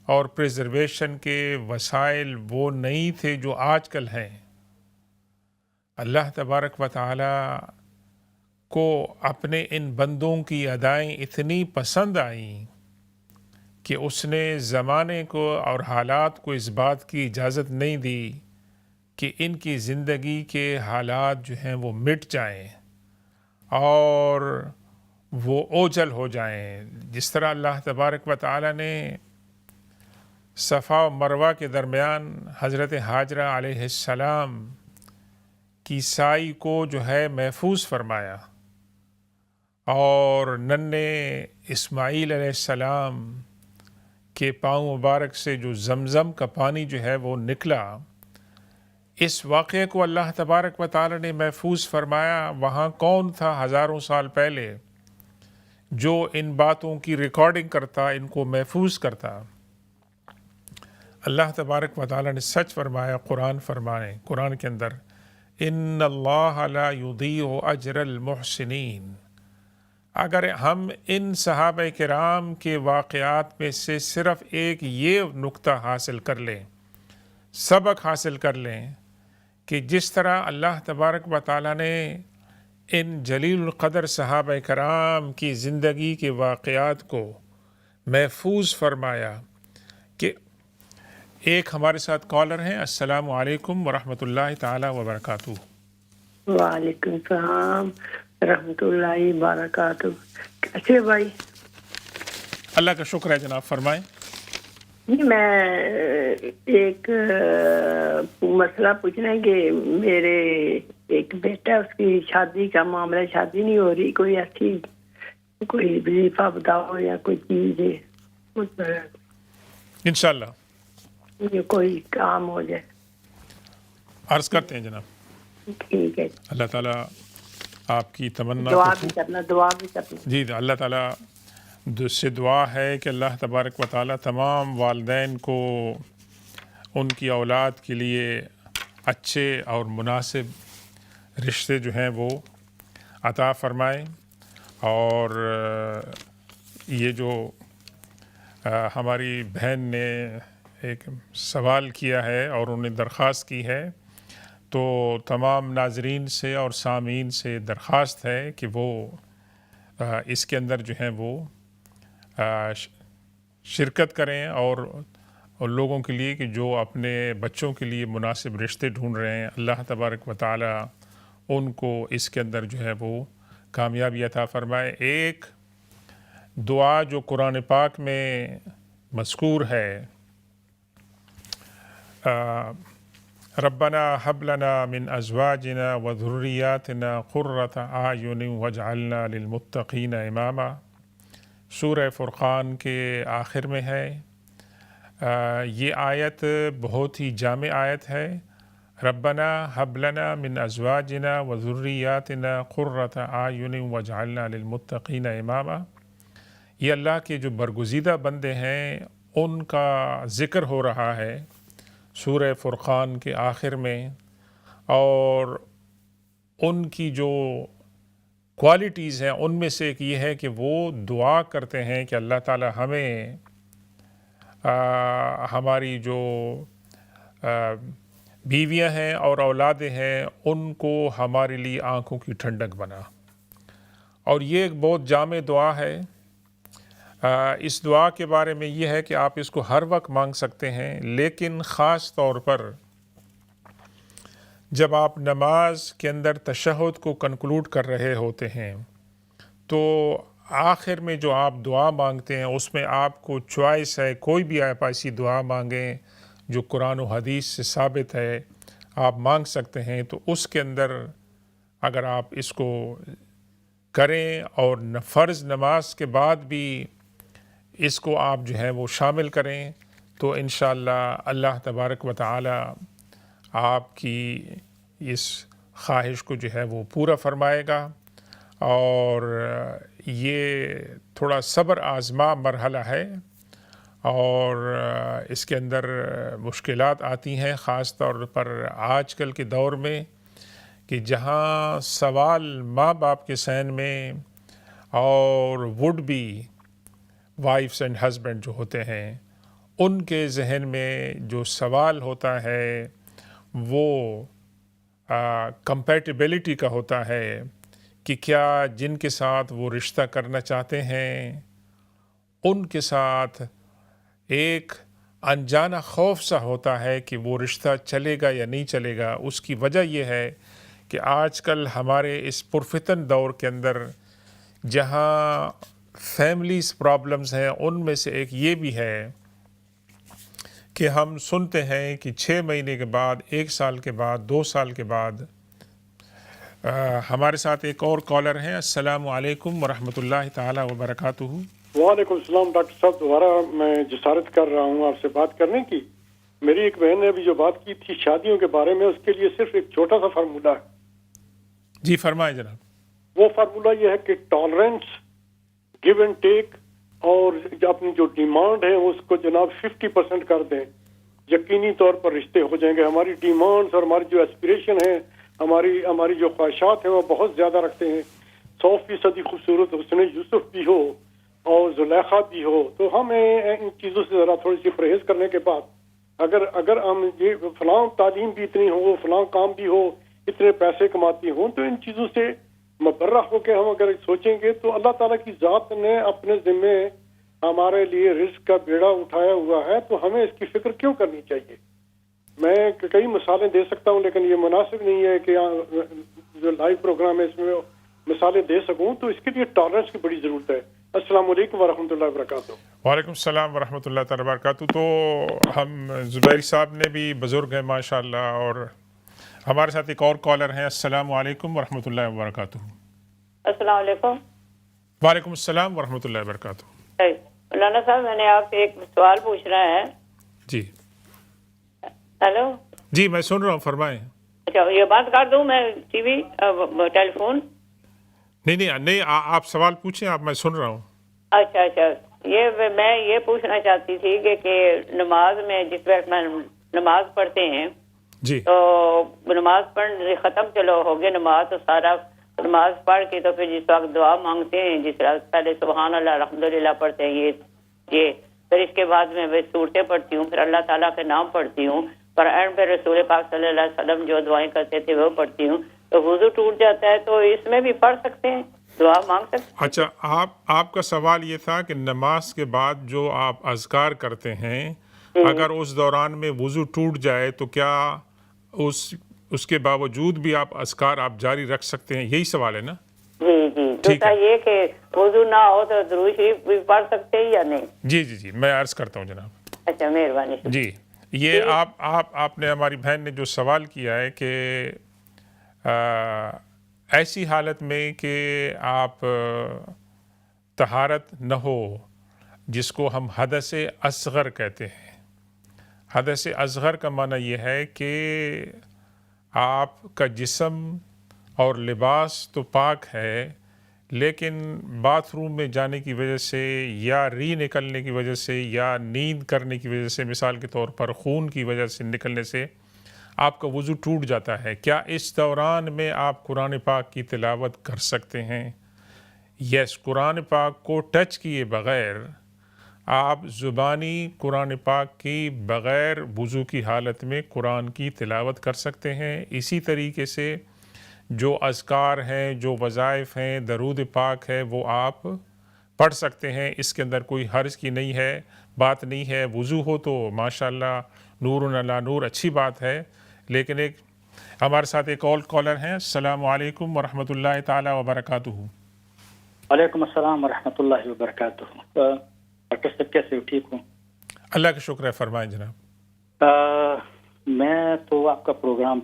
اور پریزرویشن کے وسائل وہ نہیں تھے جو آج کل ہیں. اللہ تبارک و تعالیٰ کو اپنے ان بندوں کی ادائیں اتنی پسند آئیں کہ اس نے زمانے کو اور حالات کو اس بات کی اجازت نہیں دی کہ ان کی زندگی کے حالات جو ہیں وہ مٹ جائیں اور وہ اوجل ہو جائیں. جس طرح اللہ تبارک و تعالیٰ نے صفا و مروہ کے درمیان حضرت حاجرہ علیہ السلام کی سائی کو جو ہے محفوظ فرمایا، اور ننھے اسماعیل علیہ السلام کے پاؤں مبارک سے جو زمزم کا پانی جو ہے وہ نکلا، اس واقعے کو اللہ تبارک و تعالی نے محفوظ فرمایا. وہاں کون تھا ہزاروں سال پہلے جو ان باتوں کی ریکارڈنگ کرتا، ان کو محفوظ کرتا؟ اللہ تبارک و تعالی نے سچ فرمایا. قرآن کے اندر ان اللہ لا یضیع اجر المحسنین. اگر ہم ان صحابہ کرام کے واقعات میں سے صرف ایک یہ نقطہ حاصل کر لیں، سبق حاصل کر لیں کہ جس طرح اللہ تبارک و تعالیٰ نے ان جلیل القدر صحابہ کرام کی زندگی کے واقعات کو محفوظ فرمایا. کہ ایک ہمارے ساتھ کالر ہیں. السلام علیکم ورحمۃ اللہ تعالی وبرکاتہ. وعلیکم السلام رحمۃ اللہ وبرکاتہ. کیسے بھائی؟ اللہ کا شکر ہے جناب، فرمائیں. میں ایک مسئلہ پوچھنا ہے کہ میرے ایک بیٹا، اس کی شادی کا معاملہ، شادی نہیں ہو رہی، کوئی ایسی کوئی وظیفہ بتاؤ یا کوئی چیز انشاءاللہ کوئی کام ہو جائے. عرض کرتے ہیں جناب. ٹھیک ہے. اللہ تعالیٰ آپ کی تمنا دعا بھی کرنا. جی اللہ تعالیٰ سے دعا ہے کہ اللہ تبارک و تعالیٰ تمام والدین کو ان کی اولاد کے لیے اچھے اور مناسب رشتے جو ہیں وہ عطا فرمائے. اور یہ جو ہماری بہن نے ایک سوال کیا ہے اور انہوں نے درخواست کی ہے، تو تمام ناظرین سے اور سامعین سے درخواست ہے کہ وہ اس کے اندر جو ہیں وہ شرکت کریں، اور لوگوں کے لیے کہ جو اپنے بچوں کے لیے مناسب رشتے ڈھونڈ رہے ہیں، اللہ تبارک و تعالیٰ ان کو اس کے اندر جو ہے وہ کامیابی عطا فرمائے. ایک دعا جو قرآن پاک میں مذکور ہے، ربنا حب لنا من ازواجنا وذریاتنا قرۃ اعین واجعلنا للمتقین اماما. سورہ فرقان کے آخر میں ہے. یہ آیت بہت ہی جامع آیت ہے. ربنا هب لنا من ازواجنا وذریاتنا قرۃ اعین واجعلنا للمتقین اماما۔ یہ اللہ کے جو برگزیدہ بندے ہیں ان کا ذکر ہو رہا ہے سورہ فرقان کے آخر میں، اور ان کی جو کوالٹیز ہیں ان میں سے ایک یہ ہے کہ وہ دعا کرتے ہیں کہ اللہ تعالی ہمیں ہماری جو بیویاں ہیں اور اولادیں ہیں ان کو ہمارے لیے آنکھوں کی ٹھنڈک بنا۔ اور یہ ایک بہت جامع دعا ہے۔ اس دعا کے بارے میں یہ ہے کہ آپ اس کو ہر وقت مانگ سکتے ہیں، لیکن خاص طور پر جب آپ نماز کے اندر تشہد کو کنکلوڈ کر رہے ہوتے ہیں تو آخر میں جو آپ دعا مانگتے ہیں اس میں آپ کو چوائس ہے، کوئی بھی آپ ایسی دعا مانگیں جو قرآن و حدیث سے ثابت ہے آپ مانگ سکتے ہیں۔ تو اس کے اندر اگر آپ اس کو کریں اور فرض نماز کے بعد بھی اس کو آپ جو ہے وہ شامل کریں تو انشاءاللہ اللہ تبارک و تعالی آپ کی اس خواہش کو جو ہے وہ پورا فرمائے گا۔ اور یہ تھوڑا صبر آزما مرحلہ ہے اور اس کے اندر مشکلات آتی ہیں، خاص طور پر آج کل کے دور میں کہ جہاں سوال ماں باپ کے ذہن میں اور would be wives and husbands جو ہوتے ہیں ان کے ذہن میں جو سوال ہوتا ہے وہ کمپیٹیبلٹی کا ہوتا ہے کہ کیا جن کے ساتھ وہ رشتہ کرنا چاہتے ہیں ان کے ساتھ ایک انجانا خوف سا ہوتا ہے کہ وہ رشتہ چلے گا یا نہیں چلے گا۔ اس کی وجہ یہ ہے کہ آج کل ہمارے اس پرفتن دور کے اندر جہاں فیملیز پرابلمز ہیں ان میں سے ایک یہ بھی ہے کہ ہم سنتے ہیں کہ 6 مہینے کے بعد، 1 سال کے بعد، 2 سال کے بعد ہمارے ساتھ ایک اور کالر ہیں۔ السلام علیکم ورحمۃ اللہ تعالی وبرکاتہ۔ وعلیکم السلام ڈاکٹر صاحب، دوبارہ میں جسارت کر رہا ہوں آپ سے بات کرنے کی۔ میری ایک بہن نے ابھی جو بات کی تھی شادیوں کے بارے میں، اس کے لیے صرف ایک چھوٹا سا فارمولہ ہے۔ جی فرمائیں جناب۔ وہ فارمولہ یہ ہے کہ ٹالرنس، گیو اینڈ ٹیک، اور اپنی جو ڈیمانڈ ہے اس کو جناب 50% کر دیں، یقینی طور پر رشتے ہو جائیں گے۔ ہماری ڈیمانڈز اور ہماری جو اسپریشن ہے، ہماری جو خواہشات ہیں وہ بہت زیادہ رکھتے ہیں۔ 100% خوبصورت حسن یوسف بھی ہو اور زلیخا بھی ہو، تو ہمیں ان چیزوں سے ذرا تھوڑی سی پرہیز کرنے کے بعد اگر ہم یہ فلاں تعلیم بھی اتنی ہو، فلاں کام بھی ہو، اتنے پیسے کماتی ہوں، تو ان چیزوں سے مبرہ ہو کے ہم اگر سوچیں گے تو اللہ تعالیٰ کی ذات نے اپنے ذمے ہمارے لیے رزق کا بیڑا اٹھایا ہوا ہے، تو ہمیں اس کی فکر کیوں کرنی چاہیے؟ میں کئی مثالیں دے سکتا ہوں لیکن یہ مناسب نہیں ہے کہ جو لائیو پروگرام ہے اس میں مثالیں دے سکوں، تو اس کے لیے ٹالرنس کی بڑی ضرورت ہے۔ السلام علیکم ورحمۃ اللہ وبرکاتہ۔ وعلیکم السلام ورحمۃ اللہ تعالیٰ وبرکاتہ۔ تو ہم زبیر صاحب نے بھی بزرگ ہیں ماشاء اللہ، اور ہمارے ساتھ ایک اور کالر ہیں۔ السلام علیکم ورحمۃ اللہ وبرکاتہ۔ السلام علیکم۔ وعلیکم السلام ورحمۃ اللہ وبرکاتہ۔ مولانا صاحب، میں نے آپ سے ایک سوال پوچھنا ہے۔ جی ہیلو جی، میں سن رہا ہوں، فرمائیں۔ اچھا، یہ بات کر دوں میں ٹی وی ٹیلی فون؟ نہیں، آپ سوال پوچھیں، آپ، میں سن رہا ہوں۔ اچھا، یہ میں یہ پوچھنا چاہتی تھی کہ نماز میں جس وقت میں نماز پڑھتے ہیں جی، تو نماز پڑھنے ختم چلو ہو گیا نماز، تو سارا نماز پڑھ کے تو پھر جس وقت دعا مانگتے ہیں، جس وقت پہلے سبحان اللہ الحمدللہ پڑھتے ہیں، یہ پھر اس کے بعد میں صورتیں پڑھتی ہوں، پھر اللہ تعالیٰ کے نام پڑھتی ہوں، پر اینڈ پہ رسول پاک صلی اللہ علیہ وسلم جو دعائیں کرتے تھے وہ پڑھتی ہوں، تو وضو ٹوٹ جاتا ہے، تو اس میں بھی پڑھ سکتے ہیں، دعا مانگ سکتے ہیں؟ اچھا، آپ کا سوال یہ تھا کہ نماز کے بعد جو آپ اذکار کرتے ہیں اگر اس دوران میں وضو ٹوٹ جائے تو کیا اس کے باوجود بھی آپ اذکار آپ جاری رکھ سکتے ہیں؟ یہی سوال ہے نا؟ جی، دوسرا یہ کہ وضو نہ ہو تو درود شریف بھی پڑھ سکتے ہیں یا نہیں؟ جی، میں عرض کرتا ہوں جناب۔ اچھا، مہربانی۔ جی، یہ آپ نے، ہماری بہن نے جو سوال کیا ہے کہ ایسی حالت میں کہ آپ طہارت نہ ہو، جس کو ہم حدث اصغر کہتے ہیں۔ حدث اصغر کا معنی یہ ہے کہ آپ کا جسم اور لباس تو پاک ہے، لیکن باتھ روم میں جانے کی وجہ سے یا نکلنے کی وجہ سے یا نیند کرنے کی وجہ سے، مثال کے طور پر خون کی وجہ سے نکلنے سے آپ کا وضو ٹوٹ جاتا ہے، کیا اس دوران میں آپ قرآن پاک کی تلاوت کر سکتے ہیں؟ یس، قرآن پاک کو ٹچ کیے بغیر آپ زبانی قرآن پاک کی بغیر وضو کی حالت میں قرآن کی تلاوت کر سکتے ہیں۔ اسی طریقے سے جو اذکار ہیں، جو وظائف ہیں، درود پاک ہے، وہ آپ پڑھ سکتے ہیں، اس کے اندر کوئی حرج کی نہیں ہے، بات نہیں ہے۔ وضو ہو تو ماشاءاللہ نور علی نور، اچھی بات ہے، لیکن ایک ہمارے ساتھ ایک اور کالر ہیں۔ السلام علیکم ورحمۃ اللہ تعالی وبرکاتہ۔ وعلیکم السلام ورحمۃ اللہ وبرکاتہ۔ ڈاکٹر صاحب کیسے ہو؟ ٹھیک ہوں، اللہ کا شکر ہے، فرمائیں جناب۔ میں تو آپ کا پروگرام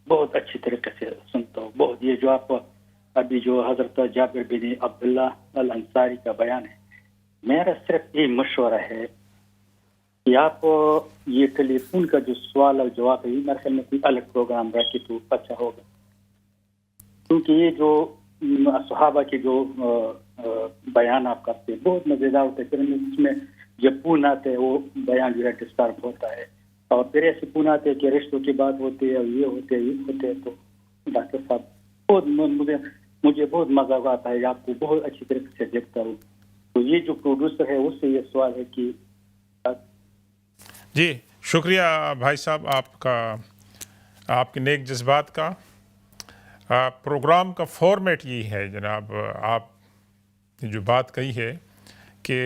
بہت اچھی طریقے سے سنتا ہوں، بہت یہ جو آپ ابھی جو حضرت جابر بن عبداللہ الانصاری کا بیان ہے، میرا صرف یہ مشورہ ہے کہ آپ یہ ٹیلی فون کا جو سوال اور جواب ہے، میرے خیال میں کوئی الگ پروگرام رکھے تو اچھا ہوگا، کیونکہ یہ جو صحابہ کے جو بیان آپ کرتے ہیں بہت مزیدار ہوتے ہیں، پھر اس میں جب پون آتے ہیں وہ بیان جو ہے ڈسٹرب ہوتا ہے، اور پھر ایسے پون آتے ہیں کہ رشتوں کی بات ہوتی ہے، یہ ہوتے ہیں، تو ڈاکٹر صاحب بہت مجھے بہت مزہ آتا ہے، آپ کو بہت اچھی طریقے سے دیکھتا ہوں۔ تو یہ جو پروڈیوسر ہے اس سے یہ سوال ہے کہ جی شکریہ بھائی صاحب آپ کے نیک جذبات کا۔ پروگرام کا فارمیٹ یہی ہے جناب، آپ نے جو بات کہی ہے کہ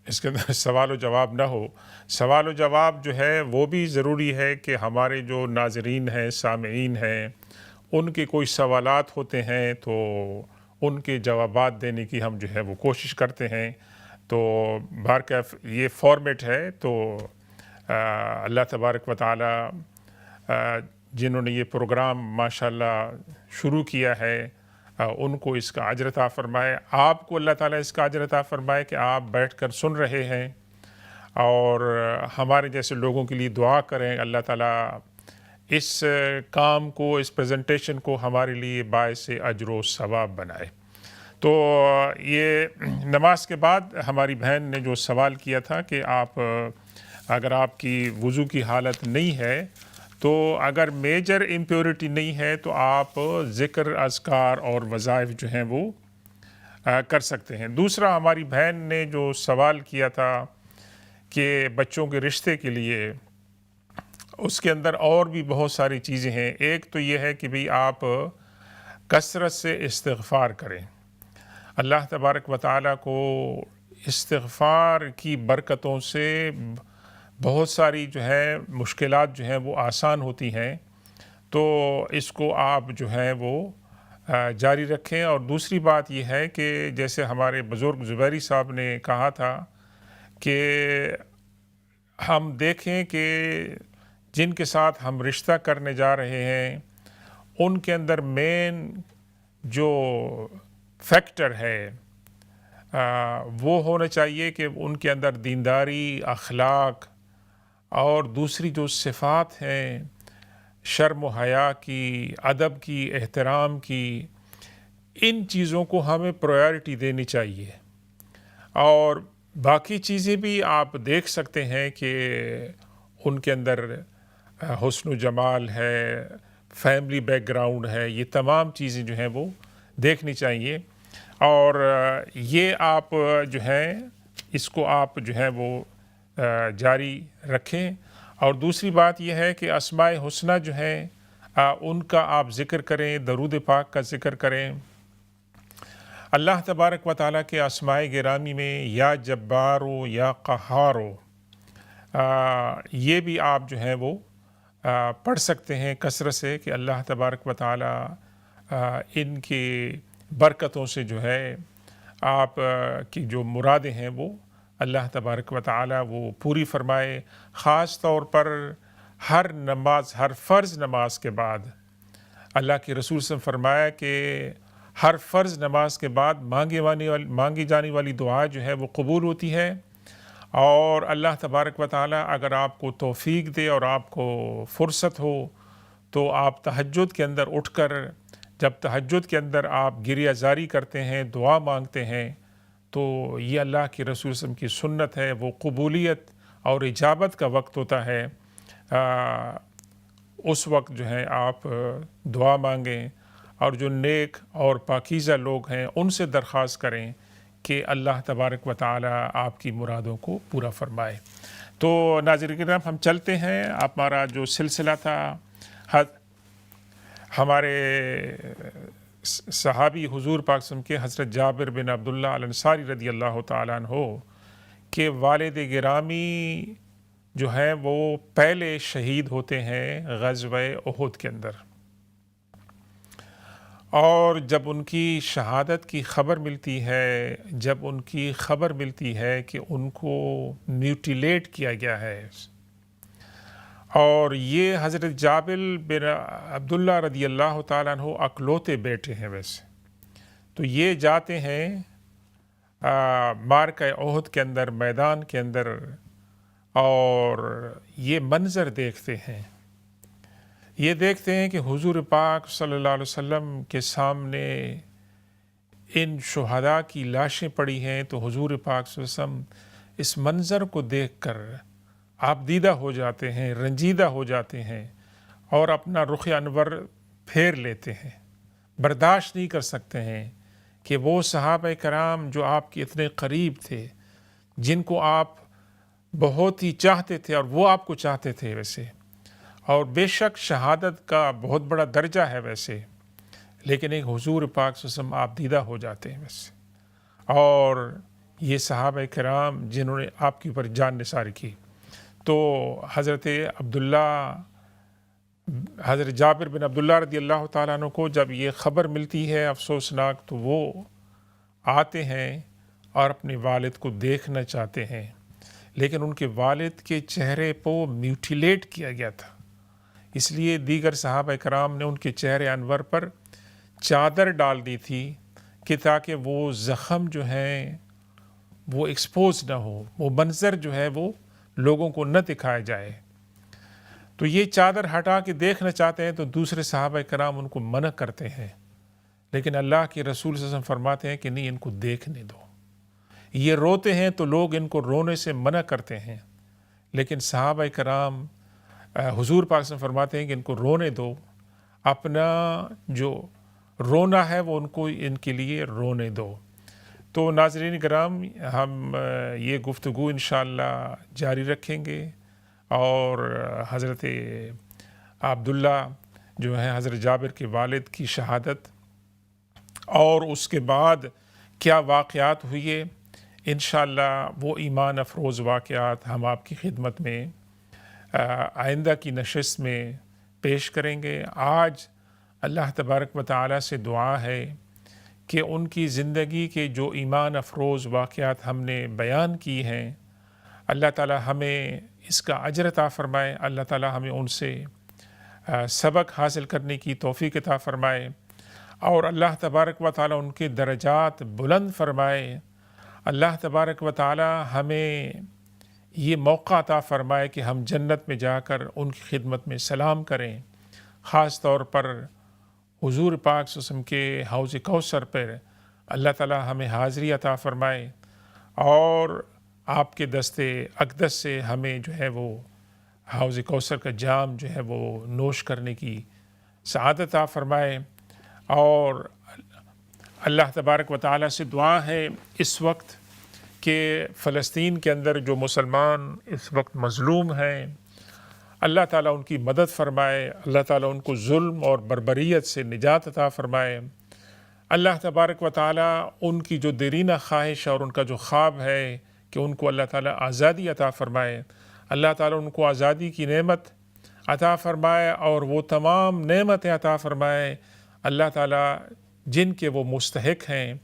اس کے اندر سوال و جواب نہ ہو، سوال و جواب جو ہے وہ بھی ضروری ہے کہ ہمارے جو ناظرین ہیں، سامعین ہیں، ان کے کوئی سوالات ہوتے ہیں تو ان کے جوابات دینے کی ہم جو ہے وہ کوشش کرتے ہیں۔ تو بہرکیف یہ فارمیٹ ہے، تو اللہ تبارک و تعالی جنہوں نے یہ پروگرام ماشاءاللہ شروع کیا ہے ان کو اس کا اجر عطا فرمائے، آپ کو اللہ تعالیٰ اس کا اجر عطا فرمائے کہ آپ بیٹھ کر سن رہے ہیں، اور ہمارے جیسے لوگوں کے لیے دعا کریں، اللہ تعالیٰ اس کام کو، اس پریزنٹیشن کو ہمارے لیے باعث اجر و ثواب بنائے۔ تو یہ نماز کے بعد ہماری بہن نے جو سوال کیا تھا کہ آپ اگر آپ کی وضو کی حالت نہیں ہے تو اگر میجر امپیورٹی نہیں ہے تو آپ ذکر، اذکار اور وظائف جو ہیں وہ کر سکتے ہیں۔ دوسرا، ہماری بہن نے جو سوال کیا تھا کہ بچوں کے رشتے کے لیے، اس کے اندر اور بھی بہت ساری چیزیں ہیں۔ ایک تو یہ ہے کہ بھئی آپ کثرت سے استغفار کریں، اللہ تبارک و تعالیٰ کو استغفار کی برکتوں سے بہت ساری جو ہے مشکلات جو ہیں وہ آسان ہوتی ہیں، تو اس کو آپ جو ہے وہ جاری رکھیں۔ اور دوسری بات یہ ہے کہ جیسے ہمارے بزرگ زبیری صاحب نے کہا تھا کہ ہم دیکھیں کہ جن کے ساتھ ہم رشتہ کرنے جا رہے ہیں ان کے اندر مین جو فیکٹر ہے وہ ہونا چاہیے کہ ان کے اندر دینداری، اخلاق اور دوسری جو صفات ہیں شرم و حیا کی، ادب کی، احترام کی، ان چیزوں کو ہمیں پرائیورٹی دینی چاہیے۔ اور باقی چیزیں بھی آپ دیکھ سکتے ہیں کہ ان کے اندر حسن و جمال ہے، فیملی بیک گراؤنڈ ہے، یہ تمام چیزیں جو ہیں وہ دیکھنی چاہیے، اور یہ آپ جو ہے اس کو آپ جو ہے وہ جاری رکھیں۔ اور دوسری بات یہ ہے کہ اسماء حسنہ جو ہیں ان کا آپ ذکر کریں، درود پاک کا ذکر کریں۔ اللہ تبارک و تعالیٰ کے اسماء گرامی میں یا جبارو یا قہارو، یہ بھی آپ جو ہے وہ پڑھ سکتے ہیں کثرت سے، کہ اللہ تبارک و تعالیٰ ان کی برکتوں سے جو ہے آپ کی جو مرادیں ہیں وہ اللہ تبارک و تعالیٰ وہ پوری فرمائے۔ خاص طور پر ہر نماز، ہر فرض نماز کے بعد اللہ کے رسول صلی اللہ علیہ وسلم فرمایا کہ ہر فرض نماز کے بعد مانگی جانے والی دعا جو ہے وہ قبول ہوتی ہے، اور اللہ تبارک و تعالیٰ اگر آپ کو توفیق دے اور آپ کو فرصت ہو تو آپ تہجد کے اندر اٹھ کر جب تہجد کے اندر آپ گریہ زاری کرتے ہیں، دعا مانگتے ہیں، تو یہ اللہ کے رسول صلی اللہ علیہ وسلم کی سنت ہے، وہ قبولیت اور اجابت کا وقت ہوتا ہے۔ اس وقت جو ہے آپ دعا مانگیں اور جو نیک اور پاکیزہ لوگ ہیں ان سے درخواست کریں کہ اللہ تبارک و تعالی آپ کی مرادوں کو پورا فرمائے۔ تو ناظرین کرام، ہم چلتے ہیں۔ ہمارا جو سلسلہ تھا ہمارے صحابی حضور پاک صلی اللہ علیہ وسلم کے حضرت جابر بن عبداللہ الانصاری رضی اللہ تعالیٰ عنہ کہ والد گرامی جو ہیں وہ پہلے شہید ہوتے ہیں غزوہ احد کے اندر، اور جب ان کی شہادت کی خبر ملتی ہے، جب ان کی خبر ملتی ہے کہ ان کو میوٹیلیٹ کیا گیا ہے، اور یہ حضرت جابر بن عبداللہ رضی اللہ تعالیٰ عنہ اکلوتے بیٹے ہیں ویسے، تو یہ جاتے ہیں معرکہ احد کے اندر، میدان کے اندر، اور یہ منظر دیکھتے ہیں، یہ دیکھتے ہیں کہ حضور پاک صلی اللہ علیہ وسلم کے سامنے ان شہداء کی لاشیں پڑی ہیں، تو حضور پاک صلی اللہ علیہ وسلم اس منظر کو دیکھ کر آپ دیدہ ہو جاتے ہیں، رنجیدہ ہو جاتے ہیں، اور اپنا رخ انور پھیر لیتے ہیں۔ برداشت نہیں کر سکتے ہیں کہ وہ صحابہ کرام جو آپ کے اتنے قریب تھے، جن کو آپ بہت ہی چاہتے تھے اور وہ آپ کو چاہتے تھے ویسے، اور بے شک شہادت کا بہت بڑا درجہ ہے ویسے، لیکن ایک حضور پاک صلی اللہ علیہ وسلم آپ دیدہ ہو جاتے ہیں ویسے، اور یہ صحابہ کرام جنہوں نے آپ کے اوپر جان نثار کی۔ تو حضرت جابر بن عبداللہ رضی اللہ تعالیٰ عنہ کو جب یہ خبر ملتی ہے افسوسناک، تو وہ آتے ہیں اور اپنے والد کو دیکھنا چاہتے ہیں، لیکن ان کے والد کے چہرے کو میوٹیلیٹ کیا گیا تھا، اس لیے دیگر صحابہ کرام نے ان کے چہرے انور پر چادر ڈال دی تھی کہ تاکہ وہ زخم جو ہیں وہ ایکسپوز نہ ہو، وہ منظر جو ہے وہ لوگوں کو نہ دکھایا جائے۔ تو یہ چادر ہٹا کے دیکھنا چاہتے ہیں، تو دوسرے صحابہ کرام ان کو منع کرتے ہیں، لیکن اللہ کے رسول صلی اللہ علیہ وسلم فرماتے ہیں کہ نہیں، ان کو دیکھنے دو۔ یہ روتے ہیں تو لوگ ان کو رونے سے منع کرتے ہیں، لیکن صحابہ کرام حضور پاک صلی اللہ علیہ وسلم فرماتے ہیں کہ ان کو رونے دو، اپنا جو رونا ہے وہ ان کے لیے رونے دو۔ تو ناظرین کرام، ہم یہ گفتگو انشاءاللہ جاری رکھیں گے، اور حضرت عبداللہ جو ہیں حضرت جابر کے والد کی شہادت اور اس کے بعد کیا واقعات ہوئے، انشاءاللہ وہ ایمان افروز واقعات ہم آپ کی خدمت میں آئندہ کی نشست میں پیش کریں گے۔ آج اللہ تبارک و تعالیٰ سے دعا ہے کہ ان کی زندگی کے جو ایمان افروز واقعات ہم نے بیان کی ہیں، اللہ تعالیٰ ہمیں اس کا اجر عطا فرمائے، اللہ تعالیٰ ہمیں ان سے سبق حاصل کرنے کی توفیق عطا فرمائے، اور اللہ تبارک و تعالیٰ ان کے درجات بلند فرمائے۔ اللہ تبارک و تعالیٰ ہمیں یہ موقع عطا فرمائے کہ ہم جنت میں جا کر ان کی خدمت میں سلام کریں، خاص طور پر حضور پاک صلی اللہ علیہ وسلم کے حوض کوثر پر اللہ تعالیٰ ہمیں حاضری عطا فرمائے، اور آپ کے دست اقدس سے ہمیں جو ہے وہ حوض کوثر کا جام جو ہے وہ نوش کرنے کی سعادت عطا فرمائے۔ اور اللہ تبارک و تعالیٰ سے دعا ہے اس وقت کہ فلسطین کے اندر جو مسلمان اس وقت مظلوم ہیں، اللہ تعالیٰ ان کی مدد فرمائے، اللہ تعالیٰ ان کو ظلم اور بربریت سے نجات عطا فرمائے۔ اللہ تبارک و تعالیٰ ان کی جو دیرینہ خواہش اور ان کا جو خواب ہے کہ ان کو اللہ تعالیٰ آزادی عطا فرمائے، اللہ تعالیٰ ان کو آزادی کی نعمت عطا فرمائے، اور وہ تمام نعمتیں عطا فرمائے اللہ تعالیٰ جن کے وہ مستحق ہیں۔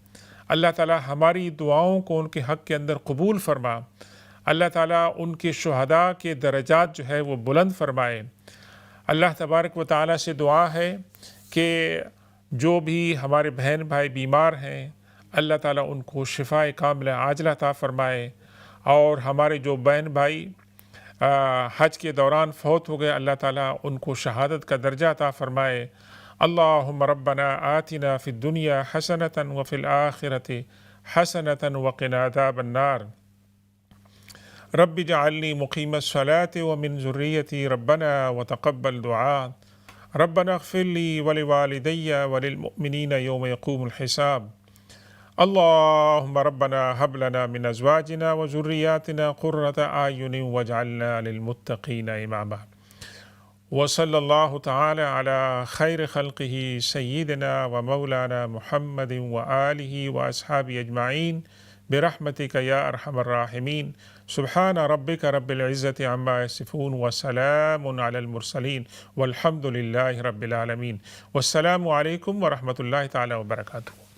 اللہ تعالیٰ ہماری دعاؤں کو ان کے حق کے اندر قبول فرما، اللہ تعالیٰ ان کے شہداء کے درجات جو ہے وہ بلند فرمائے۔ اللہ تبارک و تعالیٰ سے دعا ہے کہ جو بھی ہمارے بہن بھائی بیمار ہیں، اللہ تعالیٰ ان کو شفاء کاملہ عاجلہ عطا فرمائے، اور ہمارے جو بہن بھائی حج کے دوران فوت ہو گئے، اللہ تعالیٰ ان کو شہادت کا درجہ عطا فرمائے۔ اللہم ربنا آتنا فی الدنیا حسنۃ وفی الآخرۃ حسنۃ وقنا عذاب النار۔ رب اجعلنی مقیم الصلاۃ ومن ذریتی ربنا وتقبل دعاء۔ ربنا اغفر لی ولوالدی وللمؤمنین یوم یقوم الحساب۔ اللہم ربنا ہب لنا من ازواجنا وذریاتنا قرۃ اعین واجعلنا للمتقین اماما۔ وصلی اللہ تعالی علی خیر خلقہ سیدنا ومولانا محمد وآلہ واصحابہ اجمعین برحمتک یا ارحم الراحمین۔ سبحان ربک رب العزت عما یصفون وسلام علی المرسلین والحمد للہ رب العالمین۔ والسلام علیکم ورحمۃ اللہ تعالی وبرکاتہ۔